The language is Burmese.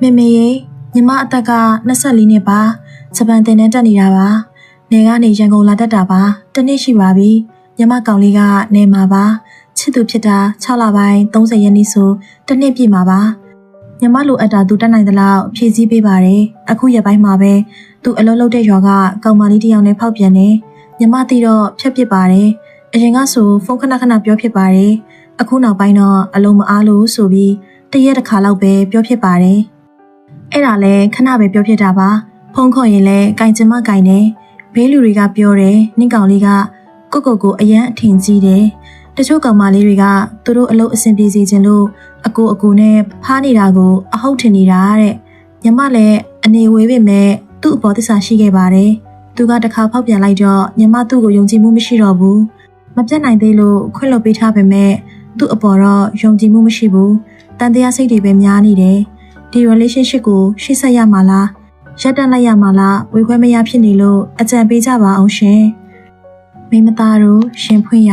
မေမေရေညီမအသက်က24နှစ်ပါဂျပန်တင်တန်းတက်နေတာပါနေကနေရန်ကုန်လာတက်တာပါတစ်နှစ်ရှိပါပြီညီမကောင်လေးကနေမှာပါချစ်သူဖြစ်တာ6လပိုင်း30ရက်နေ့ဆိုတစ်နှစ်ပြည့်မှာပါညီမလိုအပ်တာသူတက်နိုင်သလောက်ဖြည့်ဆည်းပေးပါတယ်အခုရက်ပိုင်းမှာပဲသူအလုံးလုံးတဲ့ရွာကကောင်မလေးတစ်ယောက်နဲ့ဖောက်ပြန်နေညီမသိတော့ဖြတ်ပစ်ပါတယ်အရင်ကဆိုဖုန်းခဏခဏပြောဖြစ်ပါတယ်အခုနောက်ပိုင်းတော့အလုံးမအားလို့ဆိုပြီးတရက်တစ်ခါလောက်ပဲပြောဖြစ်ပါတယ်အဲ့ဒါလဲခဏပဲပြောဖြစ်တာပါဖုန်းခေါ်ရင်လဲကင်ချင်မကင်နေဘေးလူတွေကပြောတယ်နင့်ကောင်လေးကကိုအရန်အထင်ကြီးတယ်တချို့ကောင်မလေးတွေကသူတို့အလုပ်အဆင်ပြေစေခြင်းလို့အကိုနဲ့ဖားနေတာကိုအဟုတ်ထင်နေတာတဲ့ညီမလည်းအနေဝေးပေမဲ့သူ့အပေါ်သစ္စာရှိခဲ့ပါတယ်သူကတခါဖောက်ပြန်လိုက်တော့ညီမသူ့ကိုယုံကြည်မှုမရှိတော့ဘူးမပြတ်နိုင်သေးလို့ခွင့်လွှတ်ပေးထားပေမဲ့သူ့အပေါ်တော့ယုံကြည်မှုမရှိဘူးတန်တရားစိတ်တွေပဲများနေတယ်ဒီ relationship ကိုရှေ့ဆက်ရမှာလားရပ်တန့်လိုက်ရမှာလားဝေခွဲမရဖြစ်နေလို့အကြံပေးကြပါအောင်ရှင်မိမသားတို့ရှင်ဖွင့်ရ